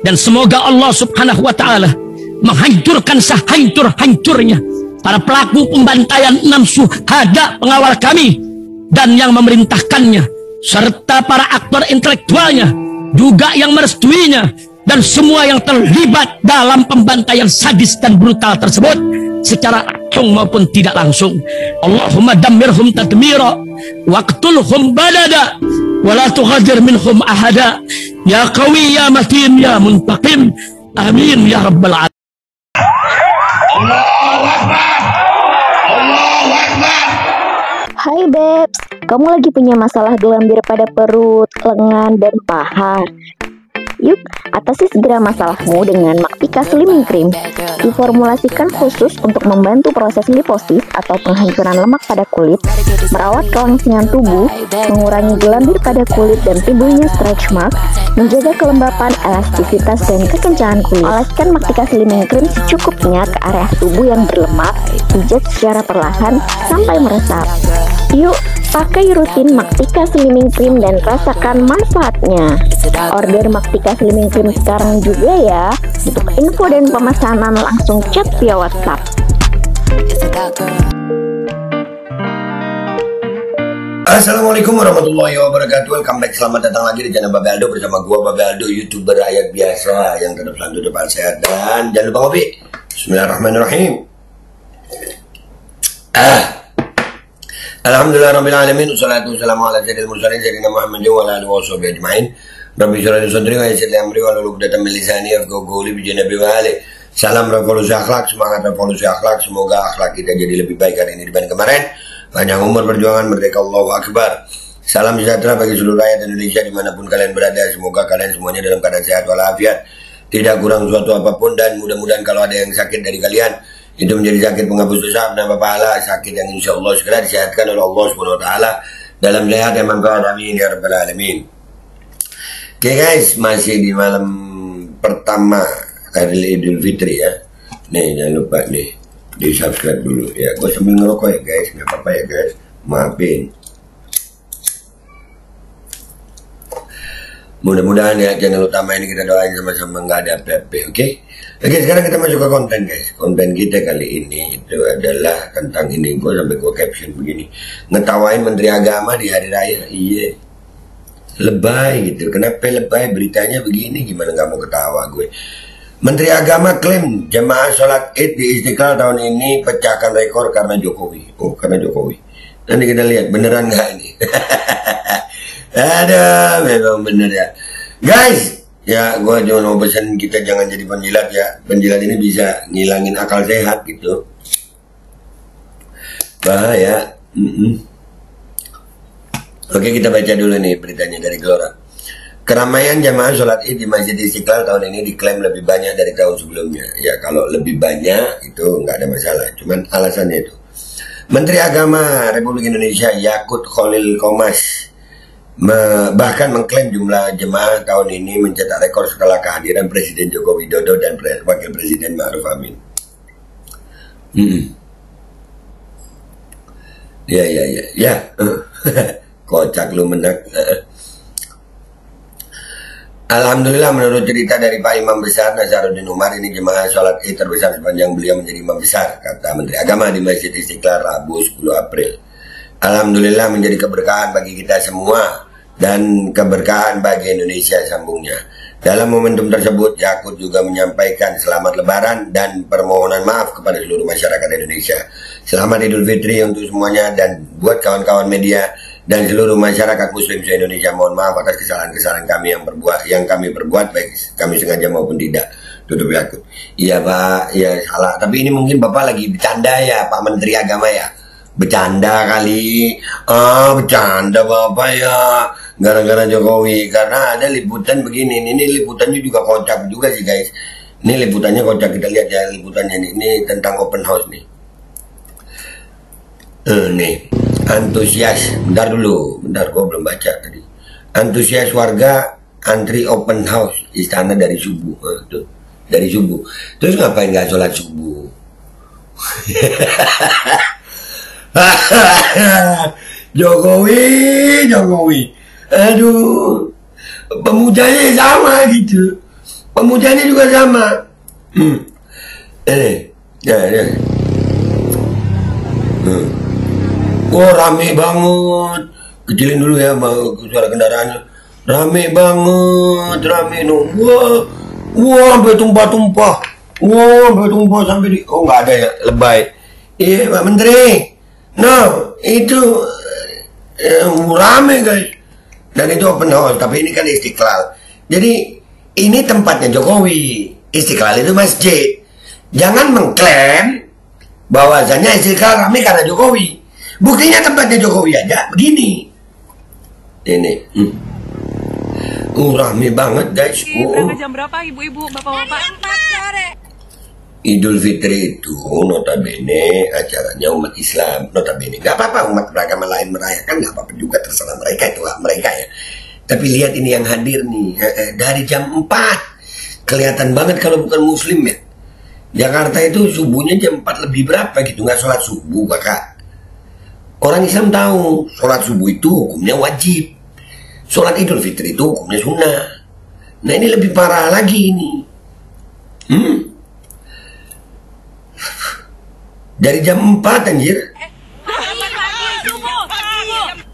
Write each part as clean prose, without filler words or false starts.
Dan semoga Allah subhanahu wa ta'ala menghancurkan sehancur-hancurnya para pelaku pembantaian 6 syuhada pengawal kami dan yang memerintahkannya, serta para aktor intelektualnya juga yang merestuinya, dan semua yang terlibat dalam pembantaian sadis dan brutal tersebut secara langsung maupun tidak langsung. Allahumma dammirhum tadmira waqtulhum badada wala tughadir minhum ahada ya qawi ya matin ya muntaqim amin ya rabbal alamin. Allahu Akbar. Allahu Akbar. Hai Babes, kamu lagi punya masalah gelambir pada perut, lengan, dan paha? Yuk, atasi segera masalahmu dengan Maktika Slimming Cream. Diformulasikan khusus untuk membantu proses liposis atau penghancuran lemak pada kulit, merawat kelangsingan tubuh, mengurangi gelambir pada kulit dan timbulnya stretch mark, menjaga kelembapan, elastisitas, dan kekencangan kulit. Oleskan Maktika Slimming Cream secukupnya ke area tubuh yang berlemak, pijat secara perlahan sampai meresap. Yuk, pakai rutin Maktika Slimming Cream dan rasakan manfaatnya. Order Maktika Slimming Cream sekarang juga ya. Untuk info dan pemesanan langsung chat via WhatsApp. Assalamualaikum warahmatullahi wabarakatuh. Welcome back, selamat datang lagi di channel Babe Aldo bersama gua Babe Aldo, YouTuber rakyat biasa yang tetap selalu depan sehat dan jangan lupa ngopi. Bismillahirrahmanirrahim. Alhamdulillahirabbil alamin, wassalatu wassalamu ala sayyidil mursalin sayyidina Muhammadin wa ala alihi washabihi ajmain. Rabbi shrah li sadri wa yassir li amri wa hlul 'uqdatam min lisani yafqahu qawli bi janabi wa ali. Salam revolusi akhlak, semangat revolusi akhlak. Semoga akhlak kita jadi lebih baik hari ini dibanding kemarin. Panjang umur perjuangan, merdeka, Allahu Akbar. Salam sejahtera bagi seluruh rakyat Indonesia dimanapun kalian berada. Semoga kalian semuanya dalam keadaan sehat walafiat, tidak kurang suatu apapun, dan mudah-mudahan kalau ada yang sakit dari kalian itu menjadi sakit penghapus dosa dan pahala, sakit yang insya Allah segera disehatkan oleh Allah Subhanahu wa taala dalam sehat yang manfaat, amin ya rabbal alamin. Oke guys, masih di malam pertama hari Idul Fitri ya. Nih jangan lupa nih di subscribe dulu ya. Gue sambil ngerokok ya guys, nggak apa-apa ya guys, maafin. Mudah-mudahan ya channel utama ini kita doain sama-sama nggak ada PP, oke? Oke, sekarang kita masuk ke konten guys. Konten kita kali ini itu adalah tentang ini. Gue sampai gue caption begini, ngetawain Menteri Agama di hari raya. Iya, lebay gitu. Kenapa lebay? Beritanya begini, gimana nggak mau ketawa gue? Menteri Agama klaim jemaah sholat Id di Istiqlal tahun ini pecahkan rekor karena Jokowi. Oh, karena Jokowi. Nanti kita lihat beneran nggak ini. Aduh, memang bener ya guys. Ya, gue cuma mau pesan kita jangan jadi penjilat ya. Penjilat ini bisa ngilangin akal sehat gitu. Bahaya. Oke, kita baca dulu nih beritanya dari Gelora. Keramaian jamaah sholat Id di Masjid Istiqlal tahun ini diklaim lebih banyak dari tahun sebelumnya. Ya, kalau lebih banyak itu nggak ada masalah. Cuman alasannya itu. Menteri Agama Republik Indonesia Yakut Khalil Qomas bahkan mengklaim jumlah jemaah tahun ini mencetak rekor setelah kehadiran Presiden Joko Widodo dan Wakil Presiden Ma'ruf Amin. Ya. Kocak lu menak. Alhamdulillah, menurut cerita dari Pak Imam Besar Nazaruddin Umar, ini jemaah sholat Id terbesar sepanjang beliau menjadi imam besar, kata Menteri Agama di Masjid Istiqlal Rabu 10 April. Alhamdulillah menjadi keberkahan bagi kita semua dan keberkahan bagi Indonesia, sambungnya. Dalam momentum tersebut, Yakut juga menyampaikan selamat lebaran dan permohonan maaf kepada seluruh masyarakat Indonesia. Selamat Idul Fitri untuk semuanya, dan buat kawan-kawan media dan seluruh masyarakat muslim se-Indonesia, mohon maaf atas kesalahan-kesalahan yang kami perbuat, baik kami sengaja maupun tidak. Tutup Yakut. Iya Pak, ya salah. Tapi ini mungkin Bapak lagi bercanda ya, Pak Menteri Agama ya. Bercanda kali, bercanda Bapak ya, gara-gara Jokowi. Karena ada liputan begini, ini liputannya juga kocak juga sih guys. Ini liputannya kocak, kita lihat ya liputannya ini tentang open house nih. Nih, antusias, bentar gue belum baca tadi. Antusias warga antri open house istana dari subuh, tuh, dari subuh. Terus ngapain nggak sholat subuh? Jokowi, aduh, pemujanya sama gitu. Pemujanya juga sama. Ya. Wah, rame banget. Kecilin dulu ya suara kendaraannya. Rame banget, rame no. Wah, sampai tumpah-tumpah. Wah, sampai tumpah sampai di. Oh, nggak ada ya, lebay. Iya, Pak Menteri. No, itu rame guys. Dan itu open house, tapi ini kan Istiqlal. Jadi ini tempatnya Jokowi. Istiqlal itu masjid. Jangan mengklaim bahwasanya Istiqlal rame karena Jokowi. Buktinya tempatnya Jokowi aja begini. Ini. Rame banget guys. Berangkat jam berapa ibu-ibu, bapak-bapak? Jam 4 sore. Idul Fitri itu notabene acaranya umat Islam. Notabene nggak apa-apa umat beragama lain merayakan, nggak apa-apa juga, terserah mereka, itu hak mereka ya. Tapi lihat ini yang hadir nih dari jam 4. Kelihatan banget kalau bukan muslim ya. Jakarta itu subuhnya jam 4 lebih berapa gitu, nggak sholat subuh kakak. Orang Islam tahu sholat subuh itu hukumnya wajib. Sholat Idul Fitri itu hukumnya sunnah. Nah ini lebih parah lagi ini. Dari jam 4 anjir.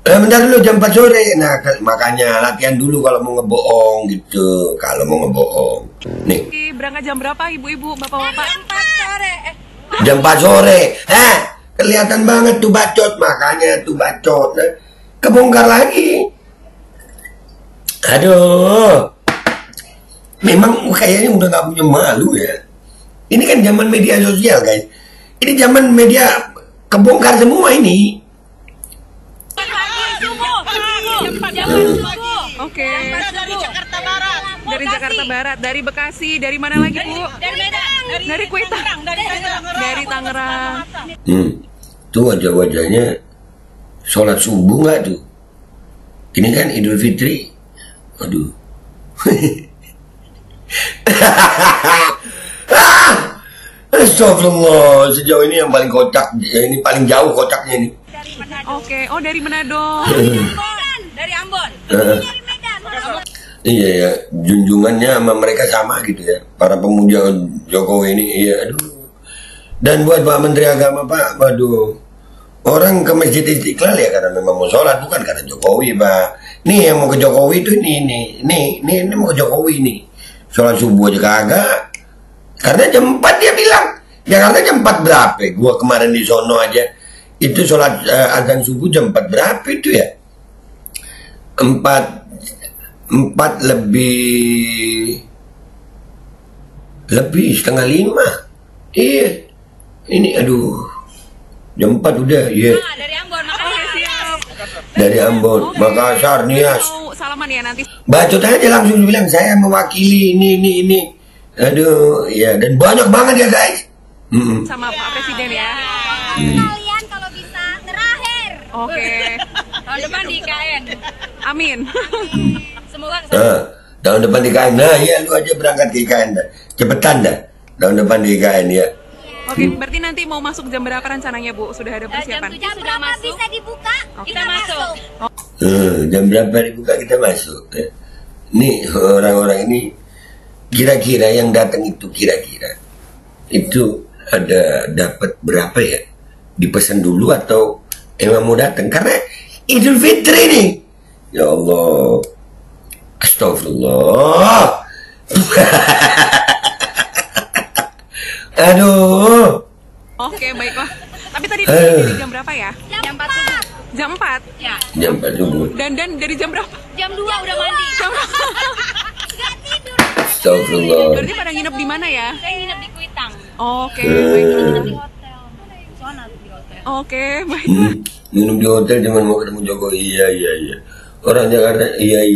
Bentar dulu jam 4 sore. Nah makanya latihan dulu kalau mau ngebohong gitu. Kalau mau ngebohong. Nih. Berangkat jam berapa ibu-ibu, bapak-bapak? Jam 4 sore. Jam 4 sore. Kelihatan banget tuh bacot. Makanya tuh bacot. Kebongkar lagi. Aduh. Memang kayaknya udah gak punya malu ya. Ini kan zaman media sosial guys. Ini zaman media kebongkar semua ini. Oke. Dari Jakarta Barat. Dari Jakarta Barat, dari Bekasi, dari mana lagi Bu? Dari Medan. Dari Kuitang. Dari Tangerang. Tuh wajah-wajahnya sholat subuh nggak tuh? Ini kan Idul Fitri. Aduh. Astagfirullah, sejauh ini yang paling kocak, ini paling jauh kocaknya ini. Oke, oh dari Manado. Dari Ambon. Dari Medan. Iya ya, junjungannya sama mereka sama gitu ya. Para pemuja Jokowi ini, iya aduh. Dan buat Pak Menteri Agama Pak, waduh. Orang ke Masjid Istiqlal ya karena memang mau sholat, bukan karena Jokowi Pak. Nih yang mau ke Jokowi itu ini mau ke Jokowi nih. Sholat subuh aja kagak. Karena jam 4 dia bilang. Jakarta jam 4 berapa? Gua kemarin di sono aja. Itu sholat azan subuh jam 4 berapa itu ya? 4 lebih setengah 5. Iya. Ini aduh. Jam 4 udah, iya. Dari Ambon, makanya siap. Dari Ambon, Makassar, Nias. Mau salaman ya nanti. Bacot aja langsung bilang saya mewakili ini. Aduh, ya dan banyak banget ya guys. Sama Pak Presiden ya. Kalian kalau bisa terakhir. Oke. Tahun depan di IKN. Amin. Semoga Tahun depan di IKN. Nah ya lu aja berangkat ke IKN dah. Cepetan dah. Tahun depan di IKN ya. Oke, berarti nanti mau masuk jam berapa rencananya Bu? Sudah ada persiapan? Jam sudah masuk. Bisa dibuka? Kita masuk. Jam berapa dibuka kita masuk. Nih orang-orang ini kira-kira yang datang itu itu ada dapat berapa ya? Dipesan dulu atau emang mau datang? Karena Idul Fitri nih. Ya Allah. Astagfirullah. Aduh. Oke, baiklah. Tapi tadi dari jam berapa ya? Jam 4 subuh. Jam 4? Ya. Jam 4 subuh. Dan dari jam berapa? Jam 2 udah mandi. Gak tidur. Astagfirullah. Berarti pada nginep di mana ya? Saya nginep di Kuitang. Oke, baiklah. Di hotel. Zona di hotel. Oke, baiklah. Minum di hotel cuma mau ketemu Jokowi. Iya. Orang Jakarta, iya.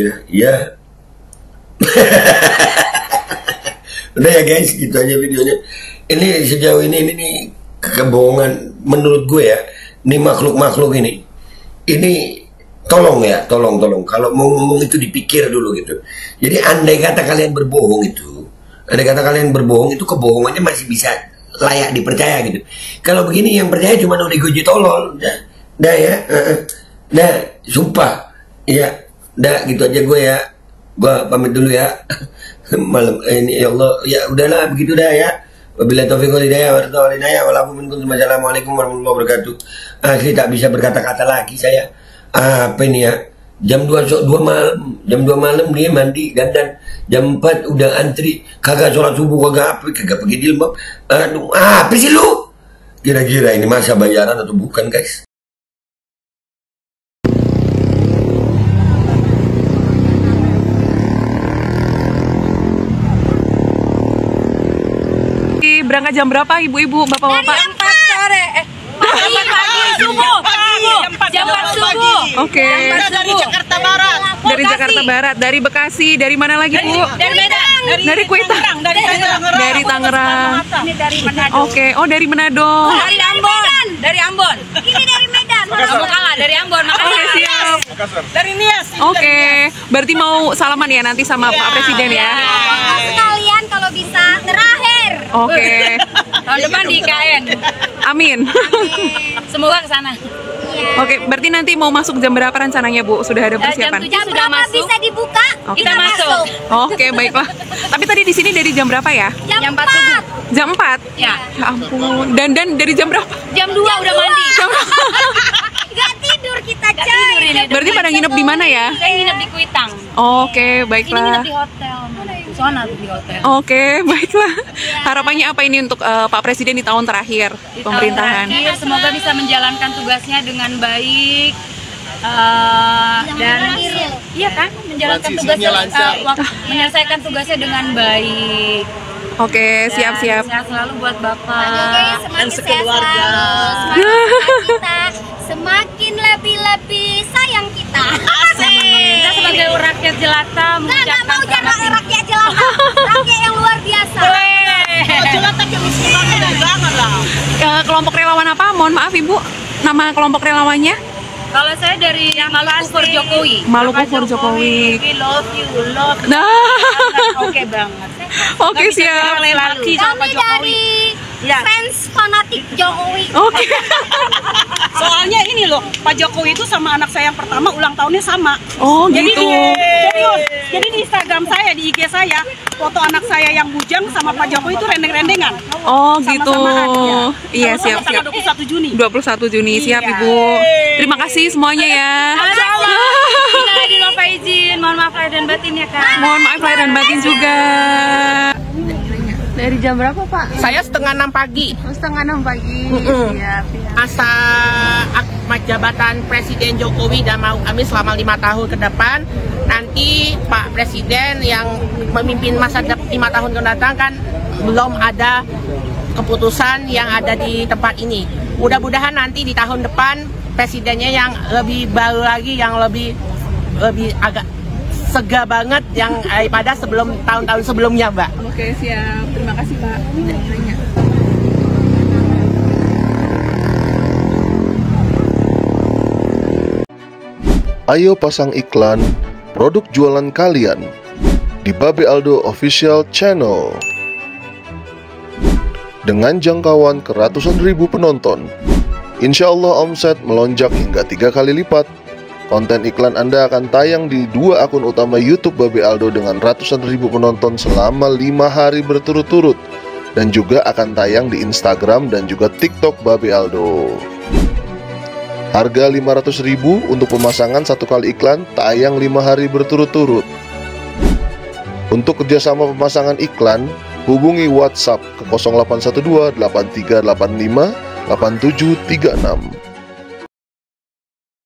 Udah ya guys, gitu aja videonya. Ini sejauh ini kebohongan menurut gue ya. Ini makhluk ini tolong kalau mau ngomong itu dipikir dulu gitu. Jadi andai kata kalian berbohong itu kebohongannya masih bisa layak dipercaya gitu. Kalau begini yang percaya cuma udah goji tolol. Dah ya. Sumpah. Ya, dah gitu aja gue ya. Gue pamit dulu ya. Malam ini ya Allah, ya udahlah begitu dah ya. Wabillahi taufiq wal hidayah, wassalamualaikum warahmatullahi wabarakatuh. Asli tak bisa berkata-kata lagi saya. Apa ini ya? Jam 2 malam, jam 2 malam dia mandi dandan. Jam 4 udah antri, kagak sholat subuh, kagak pergi jilbab. Aduh, apa sih lu? Kira-kira ini masa bayaran atau bukan, guys? Berangkat jam berapa ibu-ibu, bapak-bapak? Jam 4 sore. Pagi subuh. Jam 4 subuh. Oke. Dari Jakarta Barat. Dari Jakarta Barat, dari Bekasi, dari mana lagi Bu? Dari Medan. Dari Kuitang. Dari Tangerang. Ini dari Manado. Oke, oh dari Manado. Dari Ambon. Dari Ambon. Ini dari Medan. Kamu kalah dari Ambon. Oke, siap. Dari Nias. Oke, berarti mau salaman ya nanti sama Pak Presiden ya? Sekalian kalau bisa terakhir. Oke. Tahun depan di IKN. Amin. Semoga ke sana. Oke, berarti nanti mau masuk jam berapa rencananya Bu? Sudah ada persiapan? Jam 7 sudah masuk. Bisa dibuka? Oke. Kita masuk. Oke, baiklah. Tapi tadi di sini dari jam berapa ya? Jam 4 subuh. Jam 4? Ya. Ya ampun. Dan dari jam berapa? Jam 2 udah mandi. Gak tidur kita, coy. Berarti pada nginep di mana ya? Saya nginep di Kuitang. Oke, Ini baiklah. nginep di hotel. Sana di hotel. Oke, baiklah. Harapannya apa ini untuk Pak Presiden di tahun terakhir pemerintahan? Terakhir, semoga bisa menjalankan tugasnya dengan baik. Dan iya kan, menjalankan tugasnya, menyelesaikan tugasnya dengan baik. Oke, siap-siap. Sehat selalu buat Bapak Dan sekeluarga. kita semakin lebih sayang kita. Kita sebagai rakyat jelata mengucapkan selamat rakyat jelata, rakyat yang luar biasa. Jelata kemiskinan jangan lah. Kelompok relawan apa? Mohon maaf Ibu, nama kelompok relawannya? Kalau saya dari Maluku for Jokowi. Maluku for Jokowi. We love you, love you. Nah, Oke banget. oke siap. Laki sama Pak Kami Jokowi. dari fans fanatik Jokowi. Oke. Soalnya ini loh, Pak Jokowi itu sama anak saya yang pertama ulang tahunnya sama. Oh Jadi gitu. serius. Jadi di Instagram saya, di IG saya, foto anak saya yang bujang sama Pak Jokowi itu rendeng-rendengan. Oh gitu. Sama-samaan, ya. Iya Sama-sama siap-siap. tanggal 21 Juni. 21 Juni siap Iya. Ibu. Terima kasih semuanya ya. Minal faizin, mohon maaf lahir dan batin ya Kak. Mohon maaf lahir dan batin juga. Dari jam berapa Pak? Saya setengah 6 pagi. Setengah 6 pagi. Siap. Masa jabatan Presiden Jokowi dan Ma'ruf Amin selama 5 tahun ke depan. Nanti Pak Presiden yang memimpin masa 5 tahun ke depan kan belum ada keputusan yang ada di tempat ini. Mudah-mudahan nanti di tahun depan presidennya yang lebih baru lagi, yang lebih agak sega banget yang daripada sebelum tahun-tahun sebelumnya, Mbak. Oke siap. Terima kasih Pak. Ayo pasang iklan produk jualan kalian di Babe Aldo Official Channel. Dengan jangkauan ke ratusan ribu penonton, insya Allah omset melonjak hingga 3 kali lipat. Konten iklan Anda akan tayang di 2 akun utama YouTube Babe Aldo dengan ratusan ribu penonton selama 5 hari berturut-turut, dan juga akan tayang di Instagram dan juga TikTok Babe Aldo. Harga 500.000 untuk pemasangan 1 kali iklan, tayang 5 hari berturut-turut. Untuk kerjasama pemasangan iklan, hubungi WhatsApp ke 0812 8385 8736.